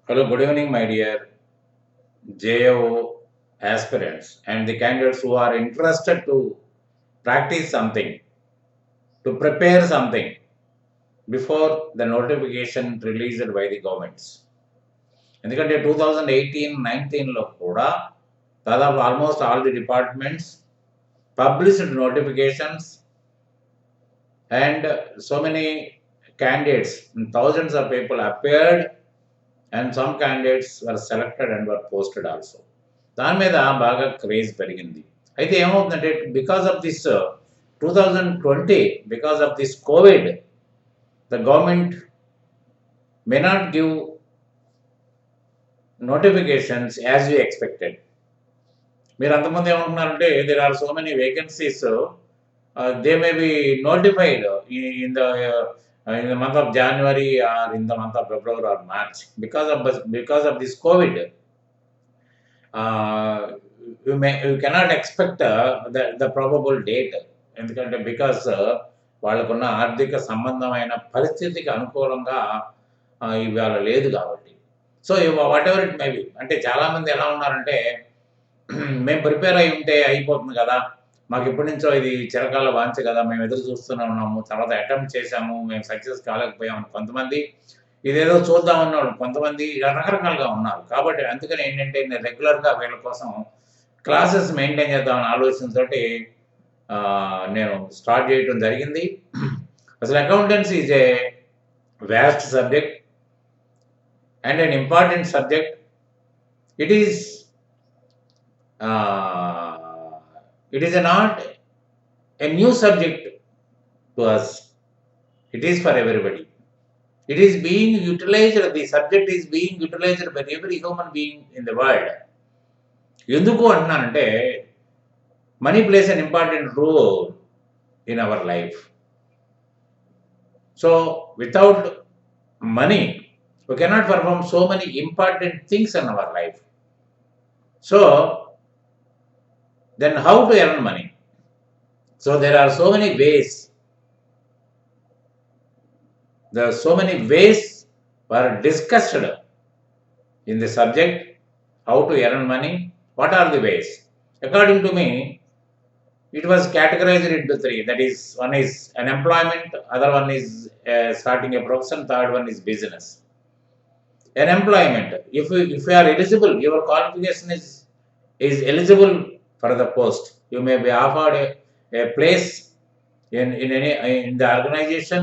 Hello, good evening, my dear JO aspirants and the candidates who are interested to practice something, to prepare something before the notification released by the governments. ఎందుకంటే 2018-19లో కూడా దాదాపు almost all the departments published notifications and so many candidates, thousands of people appeared and some candidates were selected and were posted also. దాని మీద బాగా craze పెరిగింది. అయితే ఏమవుతుందంటే because of this 2020, because of this covid, the government may not give notifications as you expected. మీరు అంతమంది ఏమంటున్నారంటే there are so many vacancies, they may be notified in the in the month of January or in the month of February or March because of this COVID. You cannot expect the probable date, ఎందుకంటే because వాళ్ళకున్న ఆర్థిక సంబంధమైన పరిస్థితికి అనుకూలంగా ఇవాళ లేదు కాబట్టి. So what ever it maybe, అంటే చాలామంది ఎలా ఉన్నారంటే మేము ప్రిపేర్ అయి ఉంటే అయిపోతుంది కదా, మాకు ఎప్పటి నుంచో ఇది చిరకాల వాంఛ కదా, మేము ఎదురు చూస్తూనే ఉన్నాము, తర్వాత అటెంప్ట్ చేశాము, మేము సక్సెస్ కాలేకపోయాము కొంతమంది, ఇదేదో చూద్దామన్నాడు కొంతమంది, రకరకాలుగా ఉన్నారు. కాబట్టి అందుకని ఏంటంటే నేను రెగ్యులర్గా వీళ్ళ కోసం క్లాసెస్ మెయింటైన్ చేద్దామని ఆలోచనతోటి నేను స్టార్ట్ చేయడం జరిగింది. అసలు accountancy is a vast subject and an important subject. It is not a new subject to us. It is for everybody. It is being utilized, the subject is being utilized by every human being in the world. ఎందుకు అంటున్నానంటే money plays an important role in our life. So without money, we cannot perform so many important things in our life. So, then how to earn money? So, there are so many ways. There are so many ways were discussed in the subject, how to earn money. What are the ways? According to me, it was categorized into three. That is, one is unemployment, other one is starting a profession, third one is business. An employment, if you are eligible, your qualification is eligible for the post, you may be offered a place in the organization.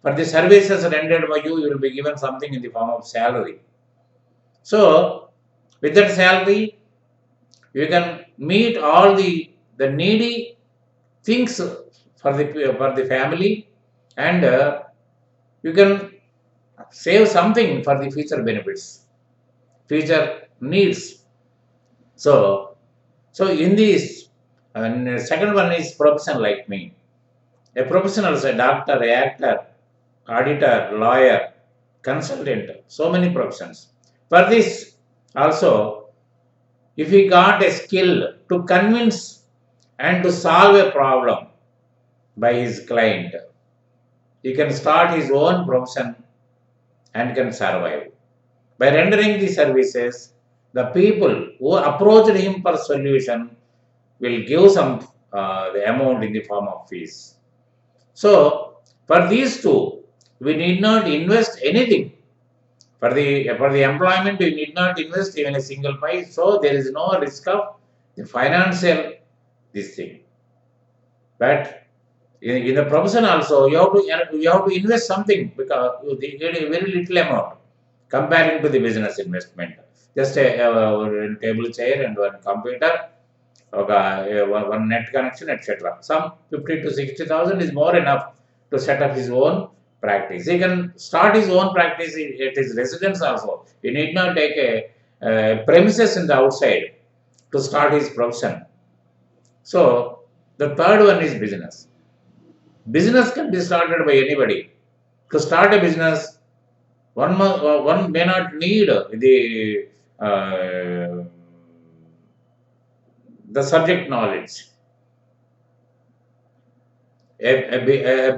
For the services rendered by you, you will be given something in the form of salary. So with that salary, you can meet all the needy things for the family, and you can save something for the future benefits, future needs. So in this, and second one is profession like me. A professional is a doctor, a actor, auditor, lawyer, consultant, so many professions. For this also, if he got a skill to convince and to solve a problem by his client, he can start his own profession and can survive. By rendering the services, the people who approached him for solution will give some the amount in the form of fees. So for these two, we need not invest anything. For the employment, we need not invest even a single price. So there is no risk of the financial this thing. But in the profession also, you have to invest something, because you get a very little amount comparing to the business investment. Just a table chair and one computer, one net connection, etc. Some 50 to 60,000 is more enough to set up his own practice. He can start his own practice at his residence also. He need not take a premises in the outside to start his profession. So the third one is business. Business can be started by anybody. To start a business, one may not need the subject knowledge. A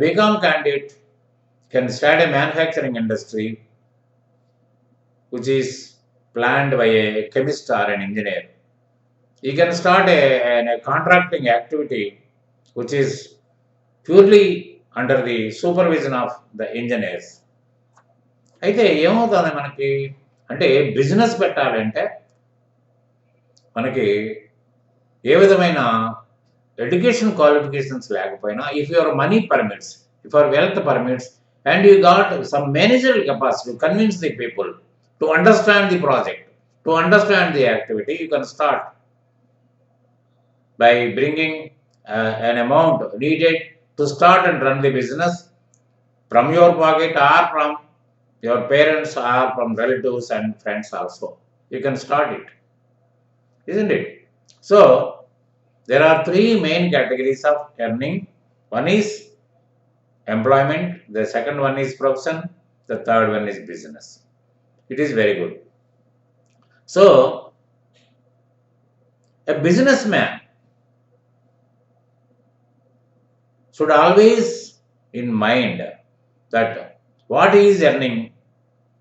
BCom candidate can start a manufacturing industry which is planned by a chemist or an engineer. You can start a contracting activity which is purely under the supervision of the engineers. అయితే ఏమవుతుంది మనకి అంటే business పెట్టాలంటే మనకి ఏ విధమైన education qualifications లేకపోయినా if your money permits, if your wealth permits and you got some managerial capacity to convince the people to understand the project, to understand the activity, you can start by bringing an amount needed to start and run the business from your pocket or from your parents or from relatives and friends also. You can start it, isn't it? So, there are three main categories of earning. One is employment, the second one is profession, the third one is business. It is very good. So, a businessman should always in mind that what he is earning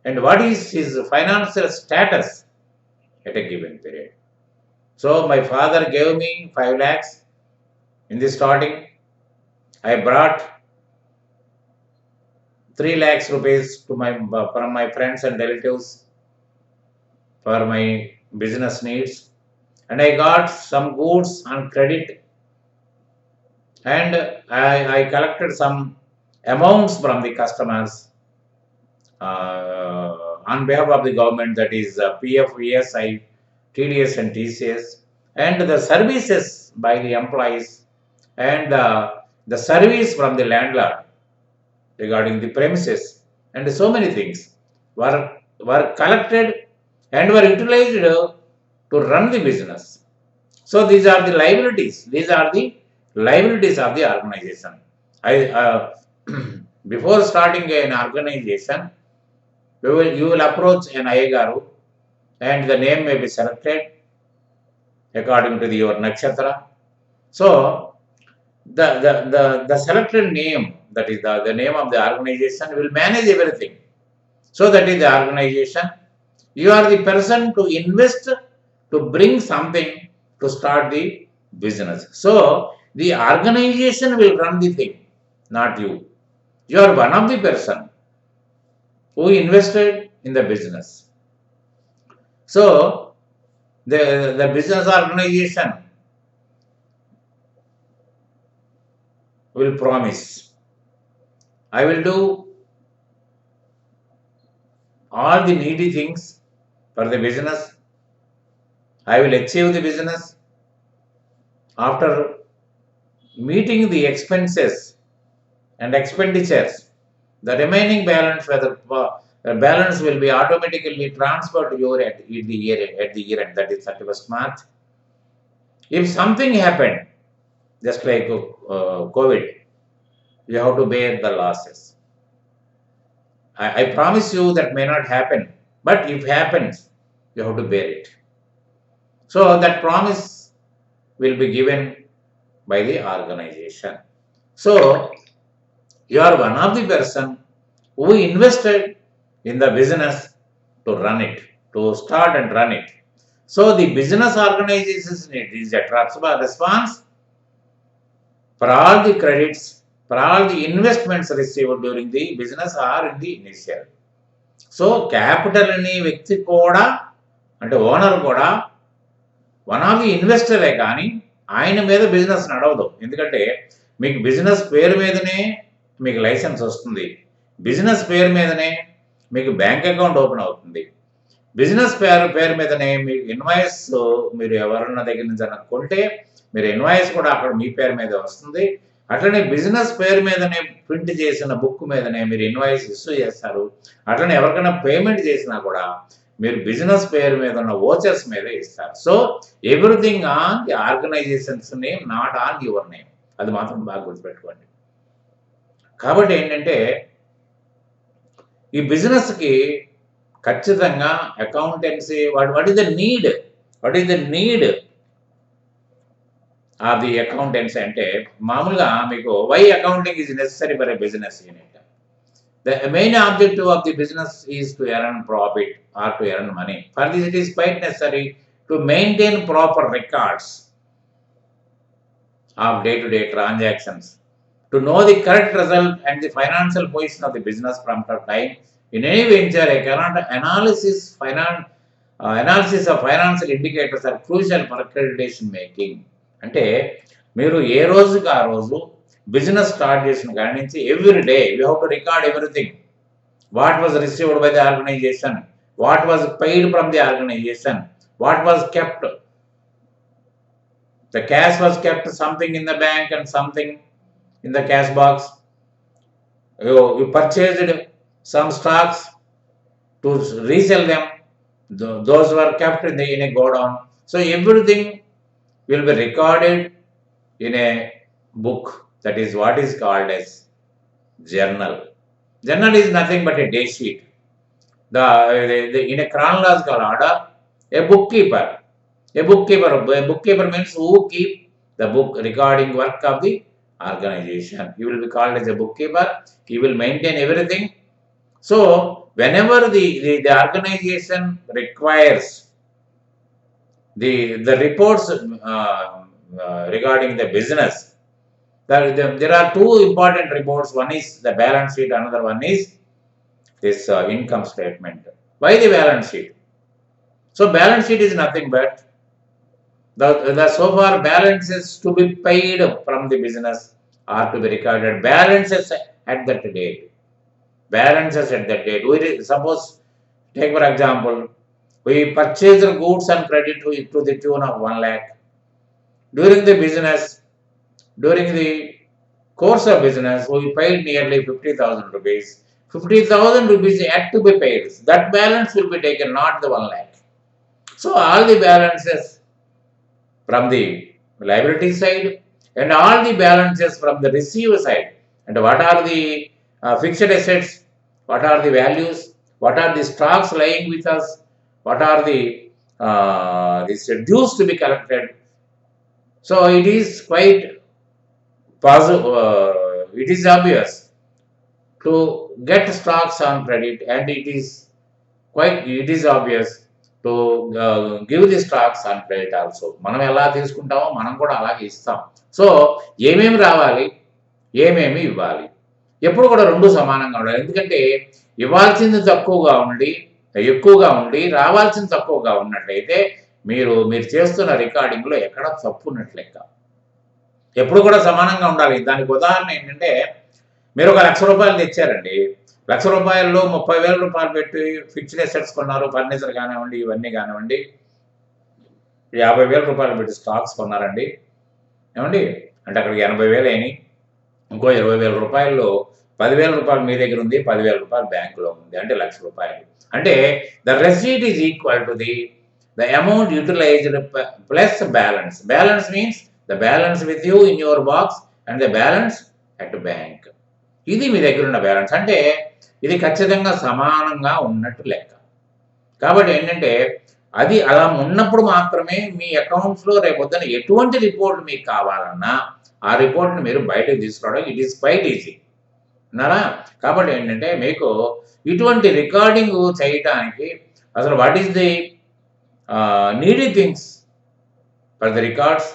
and what is his financial status at a given period. So my father gave me 5 lakhs in the starting. I brought 3 lakhs rupees to from my friends and relatives for my business needs, and I got some goods on credit, and I collected some amounts from the customers on behalf of the government, that is PF, ESI, TDS and TCS, and the services by the employees, and the service from the landlord regarding the premises, and so many things were collected and were utilized to run the business. So these are the liabilities. These are the liabilities of the organization. Before starting an organization, you will approach an Ayyagaru, and the name may be selected according to your nakshatra. So the selected name, that is the name of the organization, will manage everything. So that is the organization. You are the person to invest, to bring something to start the business. So the organization will run the thing, not you. You are one of the person who invested in the business. So the business organization will promise, I will do all the needy things for the business. I will achieve the business. After meeting the expenses and expenditures, the remaining balance, balance will be automatically transferred to you at the year end, that is 31st March. If something happened, just like COVID, you have to bear the losses. I promise you that may not happen, but if happens, you have to bear it. So that promise will be given by the organization. So you are one of the person who invested in the business to run it, to start and run it. So the business organization is a response for all the credits, for all the investments received during the business or in the initial. So capital ani వ్యక్తి కూడా అంటే owner కూడా one of the ఇన్వెస్టరే, కానీ ఆయన మీద business నడవదు. ఎందుకంటే మీకు బిజినెస్ పేరు మీదనే మీకు లైసెన్స్ వస్తుంది, బిజినెస్ పేరు మీదనే మీకు బ్యాంక్ అకౌంట్ ఓపెన్ అవుతుంది, బిజినెస్ పేరు మీదనే మీకు ఇన్వాయిస్, మీరు ఎవరన్నా దగ్గర నుంచి అన్న కొంటే మీరు ఇన్వాయిస్ కూడా అక్కడ మీ పేరు మీద వస్తుంది. అట్లనే బిజినెస్ పేరు మీదనే ప్రింట్ చేసిన బుక్ మీదనే మీరు ఇన్వాయిస్ ఇష్యూ చేస్తారు. అట్లనే ఎవరికైనా పేమెంట్ చేసినా కూడా మీరు బిజినెస్ పేరు మీద ఉన్న ఓచర్స్ మీద ఇస్తారు. So everything on the organisation's name, not on your name. అది మాత్రం బాగా గుర్తుపెట్టుకోండి. కాబట్టి ఏంటంటే ఈ బిజినెస్కి ఖచ్చితంగా accountancy, what is the need, of the accountancy అంటే మామూలుగా మీకు why accounting is necessary for a business unit. The main objective of the business is to earn profit or to earn money. For this, it is quite necessary to maintain proper records of day-to-day transactions, to know the correct result and the financial position of the business from time. In any venture, a current analysis of financial indicators are crucial for accreditation making. అంటే మీరు ఏ రోజుకి ఆ రోజు business start చేసిన కాడి నుంచి every day you have to record everything. What was received by the organization, what was paid from the organization, what was kept. The cash was kept, something in the bank and something in the cash box. You purchased some stocks to resell them. Those were kept in a godown. So everything will be recorded in a book. That is what is called as journal. Journal is nothing but a day sheet. In a chronological order, a bookkeeper means who keep the book recording work of the organization. He will be called as a bookkeeper. He will maintain everything. So whenever the organization requires the reports regarding the business, there are two important reports. One is the balance sheet, another one is this income statement. Why the balance sheet? So balance sheet is nothing but the so far balances to be paid from the business are to be recorded. Balances at that date. Suppose, take for example, we purchased goods and credit to the tune of 1 lakh. During the course of business, we paid nearly 50,000 rupees. 50,000 rupees had to be paid. That balance will be taken, not the 1 lakh. So all the balances from the liability side and all the balances from the receiver side, and what are the fixed assets, what are the values, what are the stocks lying with us, what are the dues to be collected. So it is quite it is obvious to get stocks on credit, and it is obvious to give the stocks on credit also. మనం ఎలా తీసుకుంటామో మనం కూడా అలాగే ఇస్తాం. So ఏమేమి రావాలి, ఏమేమి ఇవ్వాలి, ఎప్పుడు కూడా రెండు సమానంగా ఉండాలి. ఎందుకంటే ఇవ్వాల్సింది ఎక్కువగా ఉండి రావాల్సింది తక్కువగా ఉన్నట్లయితే మీరు చేస్తున్న రికార్డింగ్లో ఎక్కడ తప్పు ఉన్నట్లు లెక్క. ఎప్పుడు కూడా సమానంగా ఉండాలి. దానికి ఉదాహరణ ఏంటంటే, మీరు ఒక 1,00,000 రూపాయలు తెచ్చారండి. 1,00,000 రూపాయల్లో 30,000 రూపాయలు పెట్టి ఫిక్స్డ్ అసెట్స్ కొన్నారు, ఫర్నిచర్ కానివ్వండి, ఇవన్నీ కానివ్వండి. 50,000 రూపాయలు పెట్టి స్టాక్స్ కొన్నారండి. ఏమండి, అంటే అక్కడికి 80,000 అయినాయి. ఇంకో 20,000 రూపాయల్లో 10,000 రూపాయలు మీ దగ్గర ఉంది, 10,000 రూపాయలు బ్యాంకులో ఉంది, అంటే 1,00,000 రూపాయలు. అంటే the receipt is equal to the amount utilised plus balance. Balance means the balance with you in your box and the balance at bank. ఇది మీ దగ్గర ఉన్న బ్యాలెన్స్. అంటే ఇది ఖచ్చితంగా సమానంగా ఉన్నట్టు లెక్క. కాబట్టి ఏంటంటే అది అలా ఉన్నప్పుడు మాత్రమే మీ అకౌంట్స్లో రేపొద్దున ఎటువంటి రిపోర్ట్ మీకు కావాలన్నా ఆ రిపోర్ట్ని మీరు బయటకు తీసుకురావడం ఇట్ ఈస్ క్వైట్ ఈజీ అన్నారా. కాబట్టి ఏంటంటే మీకు ఇటువంటి రికార్డింగ్ చేయటానికి అసలు what is the needy things for the records,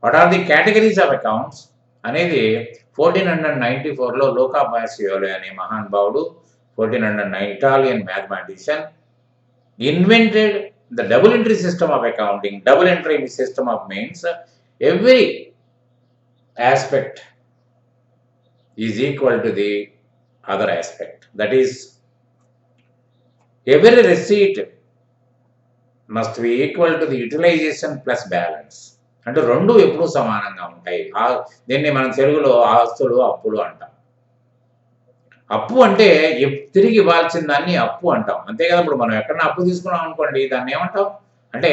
what are the categories of accounts అనేది 1494లో లోకా పాసియోలి అనే మహానుభావుడు, 1409 Italian mathematician, invented the double entry system of accounting. Double entry system of means every aspect is equal to the other aspect. That is every receipt must be equal to the utilization plus balance. అంటే రెండు ఎప్పుడూ సమానంగా ఉంటాయి. దీన్ని మనం తెలుగులో ఆస్తులు అప్పులు అంటాం. అప్పు అంటే తిరిగి ఇవ్వాల్సిన దాన్ని అప్పు అంటాం, అంతే కదా. ఇప్పుడు మనం ఎక్కడన్నా అప్పు తీసుకున్నాం అనుకోండి, దాన్ని ఏమంటాం అంటే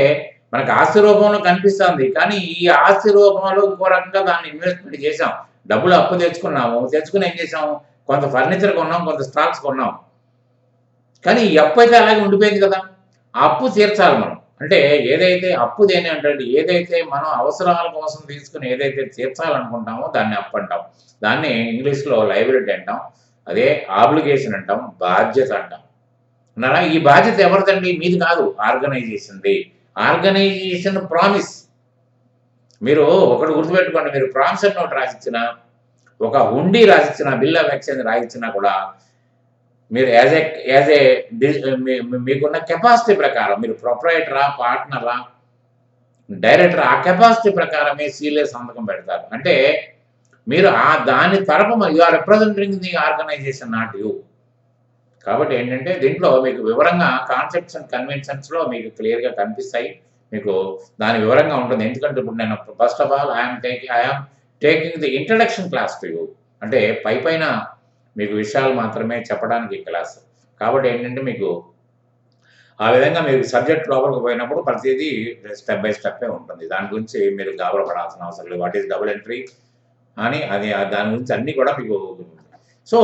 మనకు ఆస్తి రూపంలో కనిపిస్తుంది, కానీ ఈ ఆస్తి రూపంలో ఇంకో రకంగా దాన్ని ఇన్వెస్ట్మెంట్ చేసాం. డబ్బులు అప్పు తెచ్చుకుని ఏం చేసాము, కొంత ఫర్నిచర్ కొన్నాం, కొంత స్టాక్స్ కొన్నాం, కానీ ఈ అప్పు అయితే అలాగే ఉండిపోయింది కదా. ఆ అప్పు తీర్చాలి మనం. అంటే ఏదైతే అప్పు దేని అంటే ఏదైతే మనం అవసరాల కోసం తీసుకుని ఏదైతే తీర్చాలనుకుంటామో దాన్ని అప్పు అంటాం. దాన్ని ఇంగ్లీష్లో లయబిలిటీ అంటాం. అదే ఆబ్లిగేషన్ అంటాం, బాధ్యత అంటాం. అన్నారా? ఈ బాధ్యత ఎవరిదండి? మీది కాదు, ఆర్గనైజేషన్‌ది. Organisation promise. మీరు ఒకటి గుర్తుపెట్టుకోండి, మీరు ప్రామిసరీ నోట్ రాసిచ్చినా, ఒక హుండీ రాసిచ్చినా, బిల్ ఆఫ్ ఎక్స్‌చేంజ్ రాసిచ్చినా కూడా మీరు యాజ్ ఏ మీకున్న కెపాసిటీ ప్రకారం మీరు ప్రొప్రైటరా, పార్ట్నరా, డైరెక్టర్ ఆ కెపాసిటీ ప్రకారమే సీలే సంతకం పెడతారు. అంటే మీరు దాని తరపున you are representing the organisation, not you. కాబట్టి ఏంటంటే దీంట్లో మీకు వివరంగా కాన్సెప్ట్స్ అండ్ కన్వెన్షన్స్‌లో మీకు క్లియర్‌గా కనిపిస్తాయి. మీకు దాని వివరంగా ఉంటుంది. ఎందుకంటే ఇప్పుడు నేను first of all I am taking the introduction class to you. అంటే పైన మీకు విషయాలు మాత్రమే చెప్పడానికి ఈ క్లాస్. కాబట్టి ఏంటంటే మీకు ఆ విధంగా మీరు సబ్జెక్ట్ లోపలికి పోయినప్పుడు ప్రతిదీ స్టెప్ బై స్టెప్పే ఉంటుంది. దాని గురించి మీరు గాబరా పడాల్సిన అవసరం లేదు. వాట్ ఈస్ డబుల్ ఎంట్రీ అని దాని గురించి అన్నీ కూడా మీకు. సో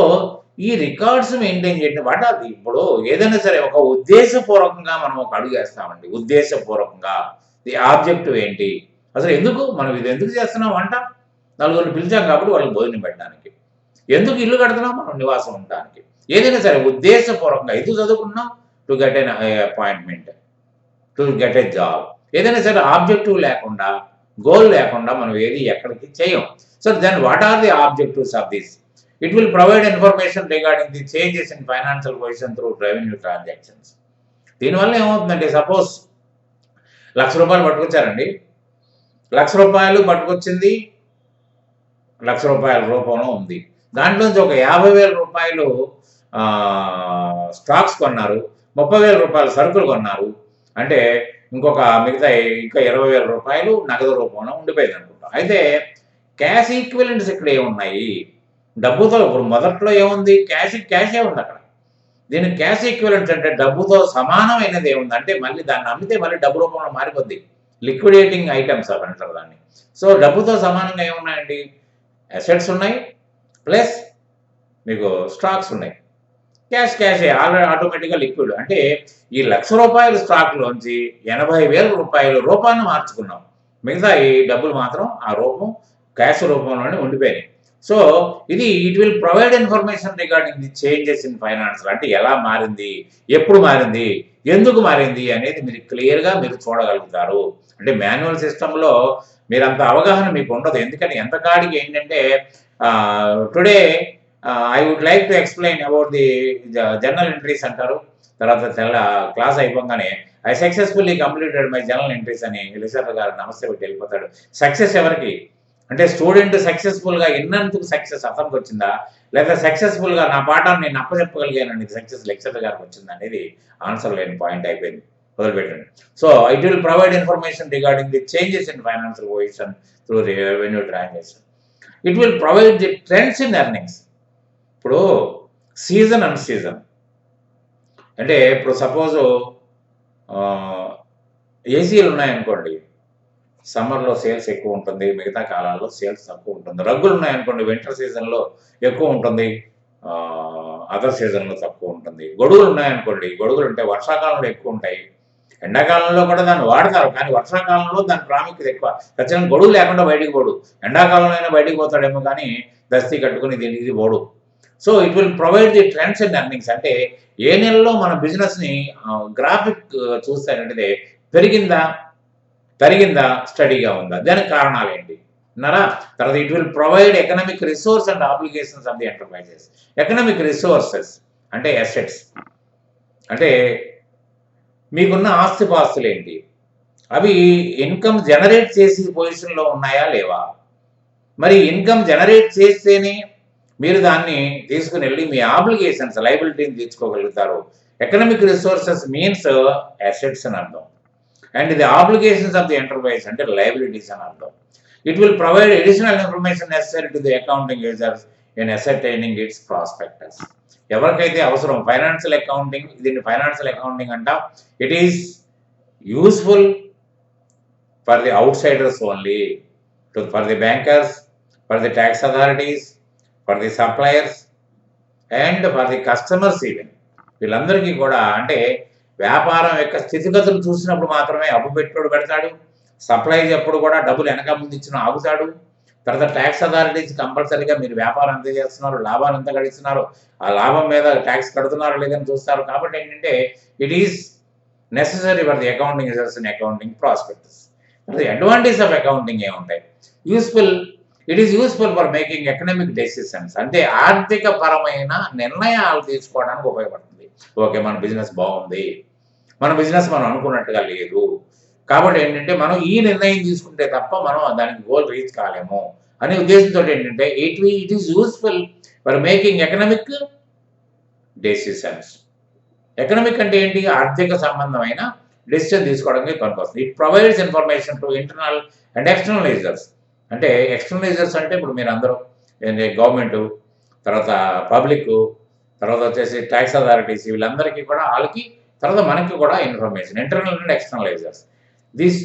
ఈ రికార్డ్స్ మెయింటైన్ చేయడం వాట్ ఆర్ ది, ఇప్పుడు ఏదైనా సరే ఒక ఉద్దేశపూర్వకంగా మనం ఒక అడుగు వేస్తామండి. ఉద్దేశపూర్వకంగా ది ఆబ్జెక్టివ్ ఏంటి? అసలు ఎందుకు మనం ఇది ఎందుకు చేస్తున్నాం వంట? నలుగురిని పిలిచాం కాబట్టి వాళ్ళకి భోజనం పెట్టడానికి. ఎందుకు ఇల్లు కడుతున్నాం? మనం నివాసం ఉండడానికి. ఏదైనా సరే ఉద్దేశపూర్వకంగా ఎందుకు చదువుకున్నాం? To get an appointment, to get a job. ఏదైనా సరే ఆబ్జెక్టివ్ లేకుండా, గోల్ లేకుండా మనం ఏది ఎక్కడికి చేయం. So then what are the objectives of this? It will provide information regarding the changes in financial position through revenue transactions. దీనివల్ల ఏమవుతుందంటే సపోజ్ ₹1,00,000 పట్టుకొచ్చారండి. ₹1,00,000 పట్టుకొచ్చింది, ₹1,00,000 రూపంలో ఉంది. దాంట్లోంచి ఒక ₹50,000 స్టాక్స్ కొన్నారు, ₹30,000 సరుకులు కొన్నారు. అంటే ఇంకొక మిగతా ఇంకా ₹20,000 నగదు రూపంలో ఉండిపోయింది అనుకుంటాం. అయితే క్యాష్ ఈక్వివలెంట్స్ ఇక్కడ ఏమున్నాయి? డబ్బుతో ఇప్పుడు మొదట్లో ఏముంది? క్యాషే ఉంది అక్కడ. దీనికి క్యాష్ ఈక్వివలెంట్స్ అంటే డబ్బుతో సమానమైనది ఏముంది అంటే మళ్ళీ దాన్ని అమ్మితే మళ్ళీ డబ్బు రూపంలో మారిపోద్ది. లిక్విడేటింగ్ ఐటమ్స్ అని అంటారు దాన్ని. సో డబ్బుతో సమానంగా ఏమున్నాయండి? అసెట్స్ ఉన్నాయి, ప్లస్ మీకు స్టాక్స్ ఉన్నాయి. క్యాషే ఆటోమేటిక్‌గా లిక్విడ్. అంటే ఈ ₹1,00,000 స్టాక్‌లోంచి ₹80,000 రూపాన్ని మార్చుకున్నాం. మిగతా ఈ డబ్బులు మాత్రం ఆ రూపం క్యాష్ రూపంలోనే ఉండిపోయినాయి. So it will provide information regarding the changes in finance. అంటే ఎలా మారింది? ఎప్పుడు మారింది? ఎందుకు మారింది? అనేది మీరు క్లియర్‌గా మీరు చూడగలుగుతారు. అంటే మాన్యువల్ సిస్టమ్‌లో మీరంత అవగాహన మీకు ఉండదు. ఎందుకని ఎంత కాడికి ఏంటంటే today I would like to explain about the journal entries అంటారు. తర్వాత క్లాస్ అయిపోగానే I successfully completed my journal entries అని రిసర్చర్ గారు నమస్తే పెట్టి వెళ్ళిపోతాడు. సక్సెస్ ఎవరికి? అంటే స్టూడెంట్ సక్సెస్‌ఫుల్‌గా ఇన్నందుకు సక్సెస్ అతనికి వచ్చిందా? లేదా సక్సెస్‌ఫుల్‌గా నా పాఠాన్ని నేను అప్పచెప్పగలిగానని సక్సెస్ లెక్చరర్ గారికి వచ్చిందా అనేది ఆన్సర్ లేని పాయింట్ అయిపోయింది. వదిలిపెట్టండి. So it will provide information regarding the changes in financial position through revenue transaction. It will provide the trends in earnings. ఇప్పుడు సీజన్ అన్ సీజన్ అంటే ఇప్పుడు సపోజు ఏసీలు ఉన్నాయనుకోండి, సమ్మర్‌లో సేల్స్ ఎక్కువ ఉంటుంది. మిగతా కాలాల్లో సేల్స్ తక్కువ ఉంటుంది. రగ్గులు ఉన్నాయనుకోండి, వింటర్ సీజన్‌లో ఎక్కువ ఉంటుంది. అదర్ సీజన్‌లో తక్కువ ఉంటుంది. గొడుగులు ఉన్నాయనుకోండి, గొడుగులు ఉంటాయి. వర్షాకాలంలో ఎక్కువ ఉంటాయి. ఎండాకాలంలో కూడా దాన్ని వాడతారు. కానీ వర్షాకాలంలో దాని ప్రాముఖ్యత ఎక్కువ. ఖచ్చితంగా గొడుగు లేకుండా బయటికి పోడు. ఎండాకాలంలో అయినా బయటికి పోతాడేమో కానీ దస్తీ కట్టుకుని దీనికి పోడు. So it will provide the trends and earnings. అంటే ఏ నెలలో మన బిజినెస్‌ని గ్రాఫిక్ చూస్తానంటే పెరిగిందా? తరిగిందా? స్టడీగా ఉందా? దానికి కారణాలు ఏంటి? అన్నారా? తర్వాత it will provide economic resource and obligations of the enterprises. Economic resources అంటే అసెట్స్. అంటే మీకున్న ఆస్తిపాస్తులు ఏంటి? అవి ఇన్‌కమ్ జనరేట్ చేసే పొజిషన్‌లో ఉన్నాయా? లేవా? మరి ఇన్‌కమ్ జనరేట్ చేస్తేనే మీరు దాన్ని తీసుకునెళ్ళి మీ ఆబ్లిగేషన్స్, లయబిలిటీని తీర్చుకోగలుగుతారు. ఎకనామిక్ రిసోర్సెస్ మీన్స్ అసెట్స్ అని అర్థం. And the obligations of the enterprise అంటే లయబిలిటీస్ అని అర్థం. It will provide additional information necessary to the accounting users in ascertaining its prospectus. ఎవరికైతే అవసరం ఫైనాన్షియల్ అకౌంటింగ్, దీన్ని ఫైనాన్షియల్ అకౌంటింగ్ అంటాం. It is useful for the outsiders only, for the bankers, for the tax authorities, for the suppliers and for the customers even. వీళ్ళందరికీ కూడా అంటే వ్యాపారం యొక్క స్థితిగతులు చూసినప్పుడు మాత్రమే అప్పు పెట్టుబడి పెడతాడు. సప్లై అప్పుడు కూడా డబ్బులు వెనక ముందు ఇచ్చిన ఆగుతాడు. తర్వాత ట్యాక్స్ అథారిటీస్ కంపల్సరీగా మీరు వ్యాపారం ఎంత చేస్తున్నారు, లాభాలు ఎంత గడిస్తున్నారు, ఆ లాభం మీద ట్యాక్స్ కడుతున్నారో లేదని చూస్తారు. కాబట్టి ఏంటంటే it is necessary for the accounting results in accounting prospectus. The advantage of accounting ఏముంటాయి? It is useful for making economic decisions, అంటే ఆర్థిక పరమైన నిర్ణయాలు తీసుకోవడానికి ఉపయోగపడుతుంది. ఓకే, మన బిజినెస్ బాగుంది, మన బిజినెస్ మనం అనుకున్నట్టుగా లేదు, కాబట్టి ఏంటంటే మనం ఈ నిర్ణయం తీసుకుంటే తప్ప మనం దానికి గోల్ రీచ్ కాలేము అనే ఉద్దేశంతో ఏంటంటే it is useful for making economic decisions. Economic అంటే ఏంటి? ఆర్థిక సంబంధమైన డెసిషన్ తీసుకోవడానికి పనికొస్తుంది. It provides information to internal and external users. అంటే ఎక్స్టర్నల్ యూజర్స్ అంటే ఇప్పుడు మీరు అందరూ గవర్నమెంట్, తర్వాత పబ్లిక్, తర్వాత వచ్చేసి ట్యాక్స్ అథారిటీస్, వీళ్ళందరికీ కూడా వాళ్ళకి, తర్వాత మనకి కూడా information, internal and external users.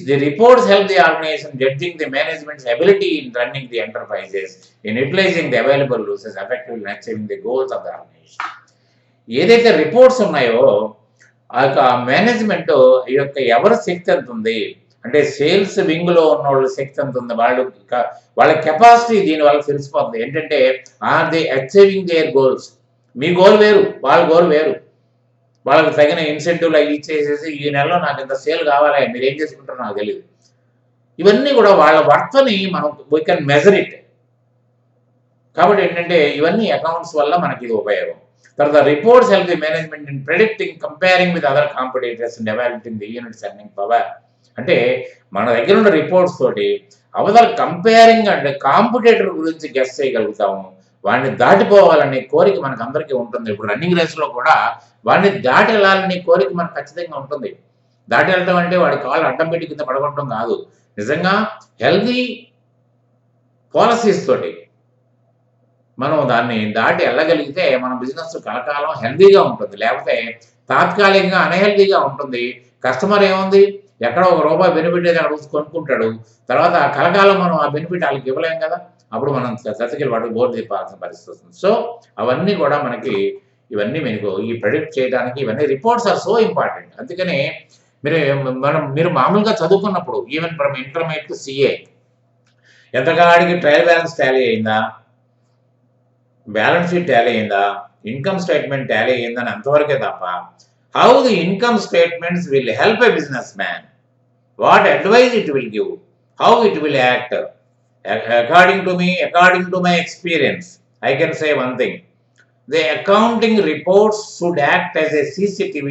The reports help the organization judging the management's ability in running the enterprises, in utilizing the available resources effectively and achieving the goals of the organization. ఏదైతే reports ఉన్నాయో ఆ యొక్క management యొక్క ఎవరి శక్తి ఎంత ఉంది, అంటే sales వింగ్లో ఉన్న వాళ్ళ శక్తి ఎంత ఉంది, వాళ్ళ కెపాసిటీ దీనివల్ల తెలిసిపోతుంది. ఏంటంటే are they achieving their goals. మీ గోల్ వేరు, వాళ్ళ గోల్ వేరు. వాళ్ళకి తగిన ఇన్సెంటివ్లు అవి ఇచ్చేసేసి ఈ నెలలో నాకు ఇంత సేల్ కావాలి, మీరు ఏం చేసుకుంటారో నాకు తెలియదు. ఇవన్నీ కూడా వాళ్ళ వర్తని మనం వీ కెన్ మెజర్ ఇట్. కాబట్టి ఏంటంటే ఇవన్నీ అకౌంట్స్ వల్ల మనకి ఇది ఉపయోగం. తర్వాత reports help the management in predicting, comparing with other competitors and evaluating the units earning power. అంటే మన దగ్గర ఉన్న రిపోర్ట్స్ తోటి అవతల కంపేరింగ్ అండ్ కాంపిటేటర్ గురించి గెస్ చేయగలుగుతాము. వాడిని దాటిపోవాలనే కోరిక మనకు అందరికీ ఉంటుంది. ఇప్పుడు రన్నింగ్ రేస్లో కూడా వాడిని దాటి వెళ్ళాలనే కోరిక మనకు ఖచ్చితంగా ఉంటుంది. దాటి వెళ్ళటం అంటే వాడి కాళ్ళు అడ్డం పెట్టి కింద పడగొట్టడం కాదు. నిజంగా హెల్దీ పాలసీస్ తోటి మనం దాన్ని దాటి వెళ్ళగలిగితే మన బిజినెస్ కలకాలం హెల్దీగా ఉంటుంది. లేకపోతే తాత్కాలికంగా అన్హెల్దీగా ఉంటుంది. కస్టమర్ ఏముంది, ఎక్కడో ₹1 బెనిఫిట్ అయితే అక్కడ కొనుక్కుంటాడు. తర్వాత కలకాలం మనం ఆ బెనిఫిట్ వాళ్ళకి ఇవ్వలేం కదా. అప్పుడు మనం చతికిల వాడు బోర్డు తిప్పాల్సిన పరిస్థితి వస్తుంది. సో అవన్నీ కూడా మనకి ఇవన్నీ మీకు ఈ ప్రెడిక్ట్ చేయడానికి ఇవన్నీ రిపోర్ట్స్ ఆర్ సో ఇంపార్టెంట్. అందుకని మీరు మామూలుగా చదువుకున్నప్పుడు even from intermediate to CA ఎంతకాడికి ట్రయల్ బ్యాలెన్స్ టాలీ అయిందా, బ్యాలెన్స్ షీట్ టాలీ అయిందా, ఇన్కమ్ స్టేట్మెంట్ టాలీ అయిందని అంతవరకే తప్ప how the income statements will help a business man, what advise it will give, how it will act. According to my experience, I can say one thing. The accounting reports should act as a CCTV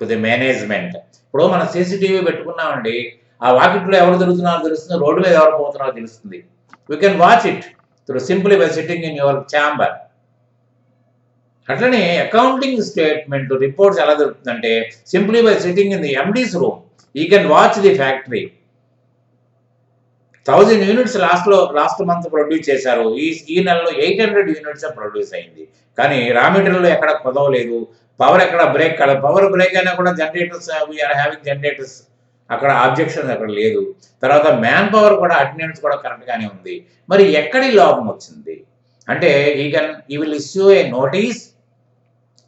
to the management. ఇప్పుడు మనం CCTV పెట్టుకున్నామండి, ఆ వాకిట్లో ఎవరు తిరుగుతున్నారో తెలుస్తుంది, road మీద ఎవరు పోతున్నారో తెలుస్తుంది. We can watch it through simply by sitting in your chamber. అట్లనే అకౌంటింగ్ స్టేట్మెంట్ రిపోర్ట్స్ ఎలా దొరుకుతుందంటే simply by sitting in the MD's room. You can watch the factory. 1000 units last month produce చేశారు. ఈ నెలలో 800 యూనిట్స్ ప్రొడ్యూస్ అయింది. కానీ raw material ఎక్కడ కుదవలేదు, power ఎక్కడ పవర్ బ్రేక్ అయినా కూడా జనరేటర్స్, వీఆర్ హ్యావింగ్ జనరేటర్స్, అక్కడ ఆబ్జెక్షన్ అక్కడ లేదు. తర్వాత మ్యాన్ పవర్ కూడా అటెండెన్స్ కూడా కరెక్ట్గానే ఉంది. మరి ఎక్కడి లోపం వచ్చింది అంటే ఈ will issue A notice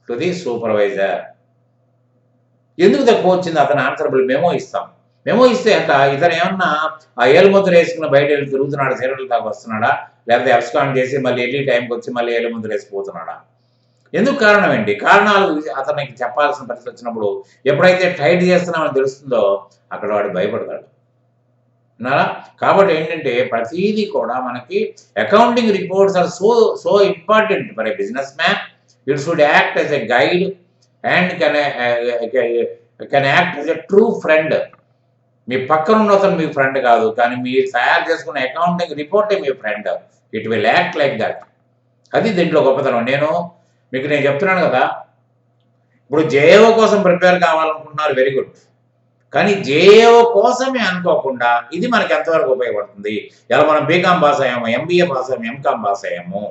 to the supervisor. ఎందుకు తక్కువ వచ్చింది అతను ఆన్సరబుల్ మెమో ఇస్తాం. మెమో ఇస్తే అంట ఇతను ఏమన్నా ఆ ఏలుముద్ర వేసుకున్న బయట వెళ్ళి తిరుగుతున్నాడా, సీరియల్ దాకా వస్తున్నాడా, లేకపోతే అబ్స్కాండ్ చేసి మళ్ళీ వెళ్ళి టైంకి వచ్చి మళ్ళీ ఏలుముద్ర వేసిపోతున్నాడా? ఎందుకు కారణం ఏంటి? కారణాలు అతనికి చెప్పాల్సిన పరిస్థితి వచ్చినప్పుడు ఎప్పుడైతే టైట్ చేస్తున్నామని తెలుస్తుందో అక్కడ వాడు భయపడతాడు. విన్నారా? కాబట్టి ఏంటంటే ప్రతిదీ కూడా మనకి accounting reports are so important for a business man. It should act as a guide and can act as a true friend. మీ పక్కన ఉన్న అతను మీ ఫ్రెండ్ కాదు, కానీ మీరు తయారు చేసుకున్న అకౌంటింగ్ రిపోర్టే మీ friend. It will act like that. అది దీంట్లో గొప్పతనం. నేను చెప్తున్నాను కదా, ఇప్పుడు JAO కోసం ప్రిపేర్ కావాలనుకుంటున్నారు, వెరీ గుడ్. కానీ JAO కోసమే అనుకోకుండా ఇది మనకి ఎంతవరకు ఉపయోగపడుతుంది? ఇలా మనం బీకామ్ పాస్ అయ్యాము, MBA పాస్ అయ్యాము, MCOM పాస్ అయ్యాము,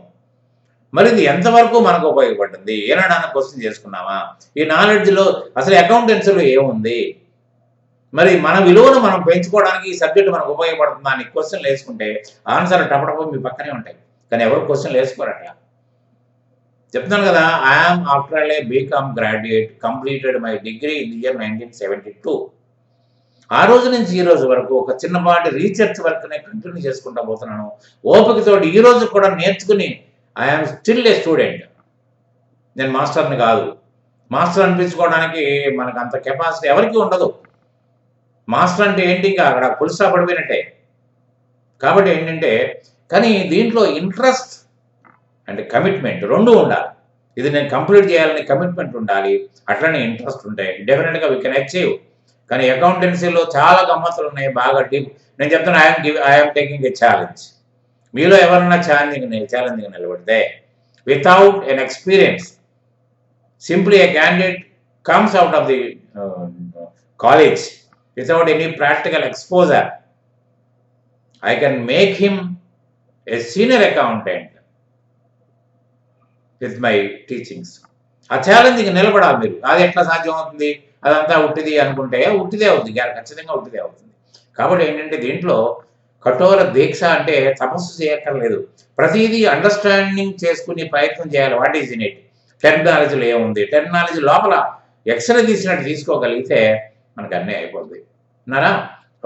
మరి ఇది ఎంతవరకు మనకు ఉపయోగపడుతుంది? ఏనాడన్నా క్వశ్చన్ చేసుకున్నామా? ఈ నాలెడ్జ్లో అసలు అకౌంటెన్సీలో ఏముంది? మరి మన విలువను మనం పెంచుకోవడానికి ఈ సబ్జెక్ట్ మనకు ఉపయోగపడుతుందా అని క్వశ్చన్లు వేసుకుంటే ఆన్సర్ టపటప మీ పక్కనే ఉంటాయి. కానీ ఎవరు క్వశ్చన్లు వేసుకోరట. చెప్తున్నాను కదా, I'm after a BCom graduate, completed my degree in the year 1972. ఆ రోజు నుంచి ఈ రోజు వరకు ఒక చిన్నపాటి రీసెర్చ్ వర్క్ని కంటిన్యూ చేసుకుంటూ పోతున్నాను. ఓపికతోటి ఈ రోజు కూడా నేర్చుకుని ఐఎమ్ స్టిల్ ఏ స్టూడెంట్. నేను మాస్టర్ని కాదు. మాస్టర్ అనిపించుకోవడానికి మనకు అంత కెపాసిటీ ఎవరికీ ఉండదు. మాస్టర్ అంటే ఏంటి, ఇంకా అక్కడ ఫుల్ స్టాప్ పడిపోయినట్టే. కాబట్టి ఏంటంటే, కానీ దీంట్లో ఇంట్రెస్ట్ అండ్ కమిట్మెంట్ రెండూ ఉండాలి. ఇది నేను కంప్లీట్ చేయాలని కమిట్మెంట్ ఉండాలి, అట్లనే ఇంట్రెస్ట్ ఉంటాయి. డెఫినెట్గా వీ కెన్ అచీవ్. కానీ అకౌంటెన్సీలో చాలా గమ్మత్తులు ఉన్నాయి, బాగా డీప్. నేను చెప్తాను, ఐఎమ్ టేకింగ్ ఎ ఛాలెంజ్. మీలో ఎవరన్నా ఛాలెంజింగ్ నిలబడితే without an experience, simply a candidate comes out of the college without any practical exposure, I can make him a senior accountant with my teachings. ఆ ఛాలెంజ్కి నిలబడాలి మీరు. అది ఎట్లా సాధ్యం అవుతుంది, అదంతా ఉట్టిది అనుకుంటే ఉట్టిదే అవుతుంది, ఖచ్చితంగా ఉట్టిదే అవుతుంది. కాబట్టి ఏంటంటే దీంట్లో కఠోర దీక్ష అంటే తపస్సు చేయక్కర్లేదు, ప్రతిదీ అండర్స్టాండింగ్ చేసుకునే ప్రయత్నం చేయాలి. వాట్ ఈజ్ ఇన్ ఇట్, టెర్మినాలజీలో ఏముంది, టెర్మినాలజీ లోపల ఎక్స్రే తీసినట్టు తీసుకోగలిగితే మనకు అన్నీ అయిపోతుంది అన్నారా.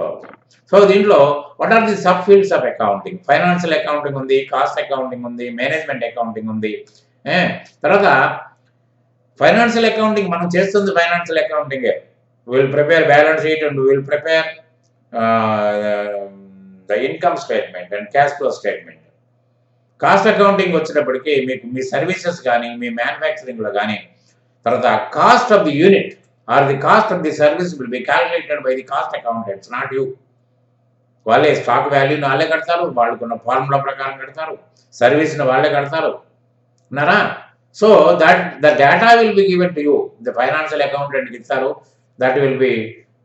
ఓకే. సో దీంట్లో what are the sub fields of accounting? Financial accounting ఉంది, కాస్ట్ అకౌంటింగ్ ఉంది, మేనేజ్మెంట్ అకౌంటింగ్ ఉంది. తర్వాత ఫైనాన్షియల్ అకౌంటింగ్ మనం చేస్తుంది ఫైనాన్షియల్ అకౌంటింగే. Will prepare balance sheet and will prepare the income statement and cash flow statement. Cost accounting వచ్చినప్పటికీ మీకు మీ సర్వీసెస్ కానీ, మీ మ్యానుఫ్యాక్చరింగ్లో కానీ, తర్వాత cost of the unit or the cost of the service will be calculated by the cost accountants, not you. వాళ్ళే stock వాల్యూని వాళ్ళే కడతారు, వాళ్ళకున్న ఫార్ములా ప్రకారం కడతారు, సర్వీస్ని వాళ్ళే కడతారు అన్నారా. So the data will be given to you, the financial అకౌంటెంట్కి ఇస్తారు, that will be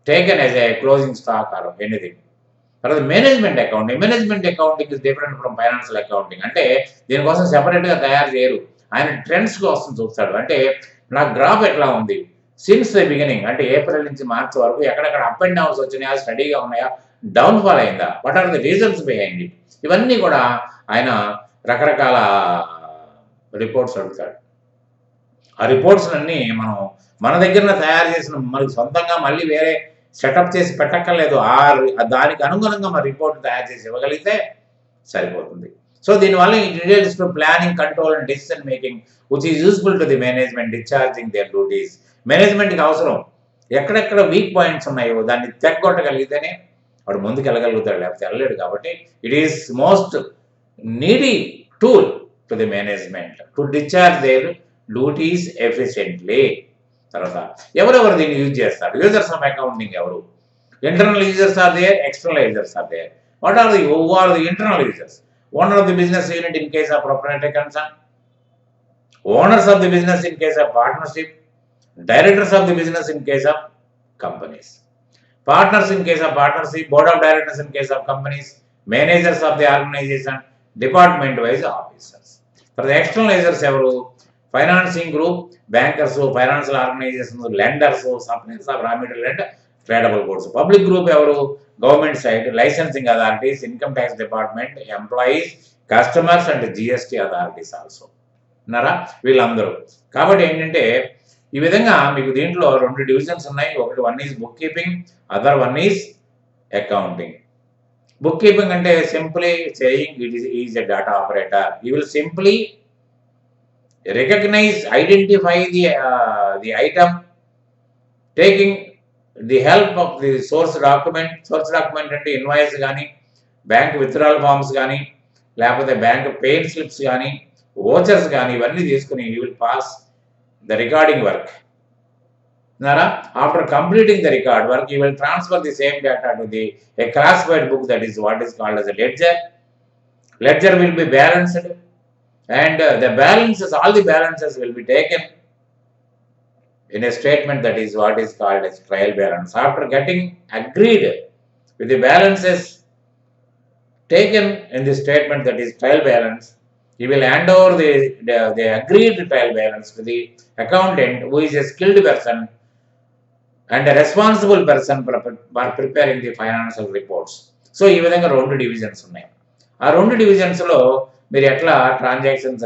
taken as a closing stock or anything. తర్వాత management accounting is different from financial accounting. అంటే దీనికోసం సెపరేట్గా తయారు చేయరు, ఆయన ట్రెండ్స్ కోసం చూస్తాడు. అంటే నా గ్రాఫ్ ఎట్లా ఉంది సిన్స్ ద బిగినింగ్, అంటే ఏప్రిల్ నుంచి మార్చ్ వరకు ఎక్కడెక్కడ అప్ అండ్ డౌన్స్ వచ్చినాయా, స్టడీగా ఉన్నాయా, డౌన్ఫాల్ అయిందా, what are the reasons behind it, ఇవన్నీ కూడా ఆయన రకరకాల రిపోర్ట్స్ అడుగుతాడు. ఆ రిపోర్ట్స్ అన్నీ మనం మన దగ్గర తయారు చేసిన, మనకి సొంతంగా మళ్ళీ వేరే సెటప్ చేసి పెట్టక్కర్లేదు, దానికి అనుగుణంగా మన రిపోర్ట్ తయారు చేసి ఇవ్వగలిగితే సరిపోతుంది. సో దీనివల్ల ఈ details to planning, control and decision making which is useful to the management discharging their duties. మేనేజ్మెంట్కి అవసరం, ఎక్కడెక్కడ వీక్ పాయింట్స్ ఉన్నాయో దాన్ని తెగ్గొట్టగలిగితేనే వాడు ముందుకు వెళ్ళగలుగుతాడు, లేకపోతే వెళ్ళలేడు. కాబట్టి it is most needy tool to the management to discharge their duties efficiently. తర్వాత ఎవరెవరు దీన్ని యూజ్ చేస్తారు, యూజర్స్ ఆఫ్ అకౌంటింగ్ ఎవరు? Internal users are there, external users are there. What are the internal users? Owner of the business unit in case of proprietary concern, owners of the business in case of partnership, directors of the business in case of companies, partners in case of partnership, board of directors in case of companies, managers of the organization, department wise officers. For the external users evaru? Financing group, bankers, financial organizations, lenders, suppliers of raw material and tradable goods. Public group evaru? Government side, licensing authorities, income tax department, employees, customers and GST authorities also. నరా వీళ్ళందరూ. కాబట్టి ఏంటంటే ఈ విధంగా మీకు దీంట్లో 2 divisions ఉన్నాయి. ఒకటి one is book keeping, other one is accounting. Book keeping అంటే simply saying it is a data operator. You will simply recognise, identify the item, taking the help of the source document. Source document అంటే invoice కానీ, bank withdrawal forms కానీ, లేకపోతే bank paid slips కానీ, vouchers కానీ, ఇవన్నీ తీసుకుని you will pass the recording work. Nara, after completing the record work, you will transfer the same data to a classified book, that is what is called as a ledger. Ledger will be balanced, and the balances, all the balances will be taken in a statement, that is what is called as trial balance. After getting agreed with the balances taken in the statement, that is trial balance, he will hand over the agreed trial balance to the accountant, who is a skilled person and a responsible person for preparing the financial reports. So ఈ విధంగా 2 divisions ఉన్నాయి. ఆ 2 డివిజన్స్లో మీరు ఎట్లా transactions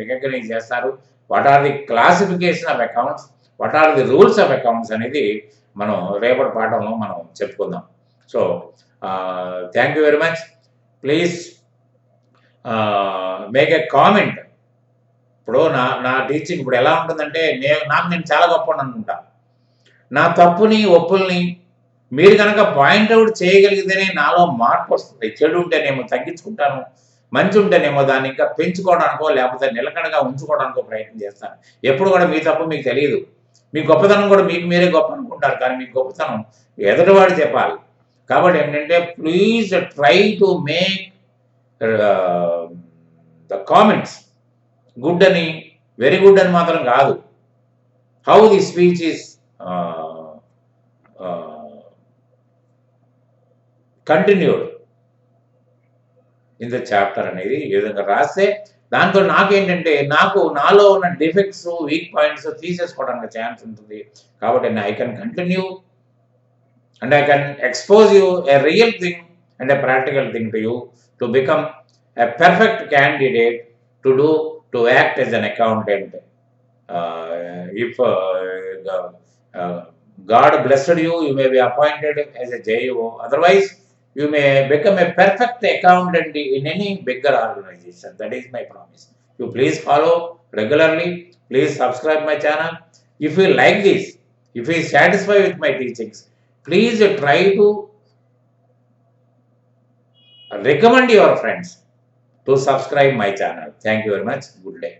recognise చేస్తారు, what are the classification of accounts, what are the rules of accounts అనేది మనం రేపటి పాఠంలో మనం చెప్పుకుందాం. So thank you very much. Please make a comment. ఇప్పుడు నా నా టీచింగ్ ఇప్పుడు ఎలా ఉంటుందంటే, నేను చాలా గొప్ప అనుకుంటా. నా తప్పుని ఒప్పుల్ని మీరు కనుక పాయింట్అవుట్ చేయగలిగితేనే నాలో మార్పు వస్తుంది. చెడు ఉంటేనేమో తగ్గించుకుంటాను, మంచి ఉంటేనేమో దాన్ని ఇంకా పెంచుకోవడానికో లేకపోతే నిలకడగా ఉంచుకోవడానికో ప్రయత్నం చేస్తాను. ఎప్పుడు కూడా మీ తప్పు మీకు తెలియదు, మీ గొప్పతనం కూడా మీకు మీరే గొప్ప అనుకుంటారు, కానీ మీ గొప్పతనం ఎదుటివాడు చెప్పాలి. కాబట్టి ఏంటంటే please try to make the comments good అని, వెరీ గుడ్ అని మాత్రం కాదు. How the speech is continued in the chapter అనేది ఈ విధంగా రాస్తే దాంతో నాకేంటంటే నాలో ఉన్న డిఫెక్ట్స్, వీక్ పాయింట్స్ తీసేసుకోవడానికి ఛాన్స్ ఉంటుంది. కాబట్టి I can continue and I can expose you a real thing and a practical thing to you to become a perfect candidate to act as an accountant. If God blessed you, you may be appointed as a JO. Otherwise, you may become a perfect accountant in any bigger organization. That is my promise. You please follow regularly. Please subscribe my channel. If you like this, if you are satisfied with my teachings, please try to recommend your friends to subscribe my channel. Thank you very much. Good day.